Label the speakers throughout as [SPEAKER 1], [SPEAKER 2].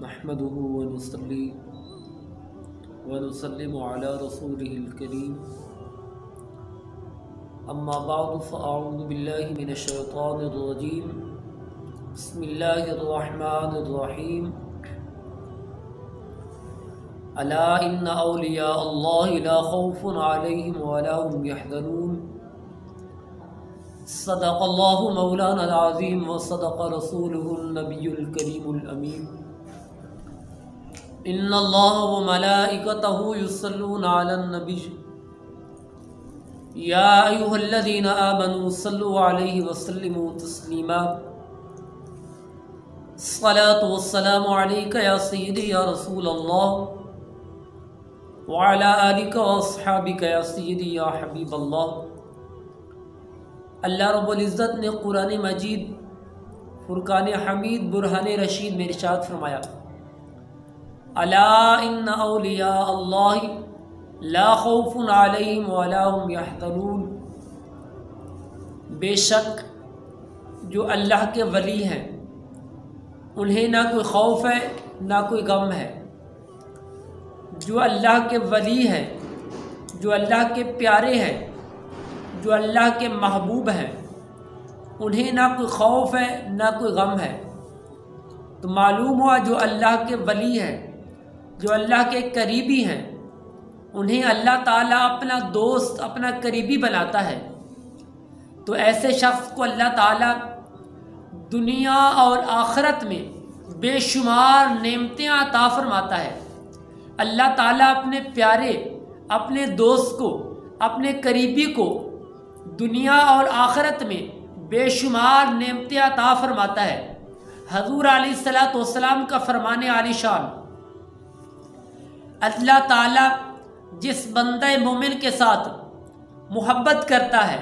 [SPEAKER 1] नहमदुहु व नुसल्ली व नुसल्लिमु अला रसूलिहिल करीम अम्मा बअद फ़अऊज़ु बिल्लाहि मिनश शैतानिर रजीम बिस्मिल्लाहिर रहमानिर रहीम अला इन्ना औलिया अल्लाहि ला खौफुन अलैहिम व ला हुम यहज़नून सदक़ल्लाहु मौलाना अज़ीम व सदक़ रसूलुहुन नबियुल करीमुल अमीन इन्नल्लाह व मलाइकतहु युसल्लूना अलन नबी या अय्युहल्लज़ीना आमनू सल्लु अलैहि व सल्लिमू तस्लीमा सलातु वस्सलामु अलैका या सय्यदी या रसूल अल्लाह व अला आलिका व अस्हाबिका या सय्यदी या हबीब अल्लाह। अल्लाह रब्बुल इज़्ज़त ने कुरान मजीद फुरकान हमीद बुरहान रशीद में इरशाद फरमाया, अला इन्ना औलिया अल्लाहि ला खौफुन अलैहिम व ला हुम यहज़नून। बेशक जो अल्लाह के वली हैं उन्हें ना कोई खौफ है ना कोई गम है। जो अल्लाह के वली हैं, जो अल्लाह के प्यारे हैं, जो अल्लाह के महबूब हैं, उन्हें ना कोई खौफ है ना कोई गम है। तो मालूम हुआ जो अल्लाह के वली हैं, जो अल्लाह के करीबी हैं, उन्हें अल्लाह ताला अपना दोस्त अपना करीबी बनाता है। तो ऐसे शख्स को अल्लाह ताला दुनिया और आखिरत में बेशुमार नेमतें अता फरमाता है। अल्लाह ताला अपने प्यारे अपने दोस्त को अपने करीबी को दुनिया और आखिरत में बेशुमार नेमतें अता फरमाता है। हजूर अलैहिस्सलातु वस्सलाम का फरमाने आलिशान, अल्लाह ताला जिस बंदे मोमिन के साथ मोहब्बत करता है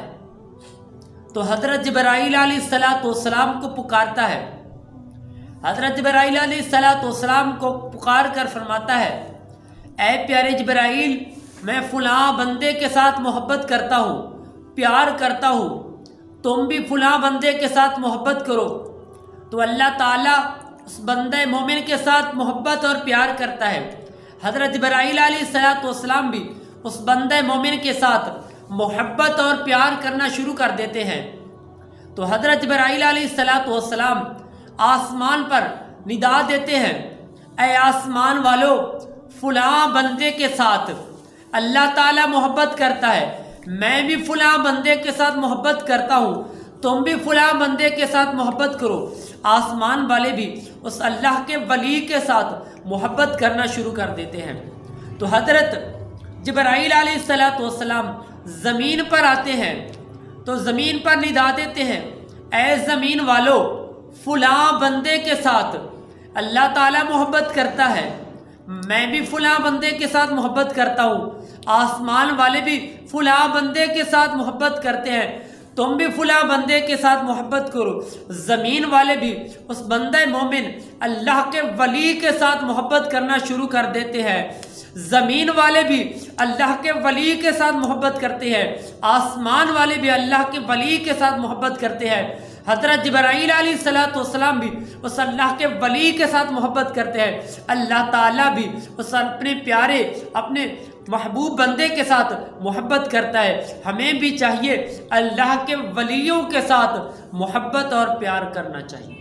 [SPEAKER 1] तो हज़रत जिब्राईल अलैहिस्सलातु वस्सलाम को पुकारता है। हज़रत जिब्राईल अलैहिस्सलातु वस्सलाम को पुकार कर फरमाता है, ऐ प्यारे जिब्राईल, मैं फ़लाँ बंदे के साथ मोहब्बत करता हूँ, प्यार करता हूँ, तुम भी फ़लाँ बंदे के साथ मोहब्बत करो। तो अल्लाह ताला उस बंदे मोमिन के साथ मोहब्बत और प्यार करता है। हज़रत जिब्राईल अलैहिस्सलातु वस्सलाम भी उस बंदे मोमिन के साथ मोहब्बत और प्यार करना शुरू कर देते हैं। तो हज़रत जिब्राईल अलैहिस्सलातु वस्सलाम आसमान पर निदा देते हैं, ऐ आसमान वालों, फ़लाँ बंदे के साथ अल्लाह ताला मोहब्बत करता है, मैं भी फ़लाँ बंदे के साथ मोहब्बत करता हूँ, तुम भी फ़लाँ बंदे के साथ मोहब्बत करो। आसमान वाले भी उस अल्लाह के वली के साथ मोहब्बत करना शुरू कर देते हैं। तो हज़रत जिब्राईल अलैहिस्सलातु वस्सलाम ज़मीन पर आते हैं तो ज़मीन पर निदा देते हैं, ऐ ज़मीन वालों, फ़लाँ बंदे के साथ अल्लाह ताला मोहब्बत करता है, मैं भी फ़लाँ बंदे के साथ मोहब्बत करता हूँ। आसमान वाले भी फ़लाँ बंदे के साथ मोहब्बत करते हैं, तुम भी फ़लाँ बंदे के साथ मोहब्बत करो। ज़मीन वाले भी उस बंदे मोमिन अल्लाह के वली के साथ मोहब्बत करना शुरू कर देते हैं। ज़मीन वाले भी अल्लाह के वली के साथ मोहब्बत करते हैं, आसमान वाले भी अल्लाह के वली के साथ मोहब्बत करते हैं। हज़रत जिब्राईल अलैहिस्सलातु वस्सलाम भी उस अल्लाह के वली के साथ मोहब्बत करते हैं। अल्लाह ताला भी उस अपने प्यारे अपने महबूब बंदे के साथ मोहब्बत करता है। हमें भी चाहिए अल्लाह के वलियों के साथ मोहब्बत और प्यार करना चाहिए।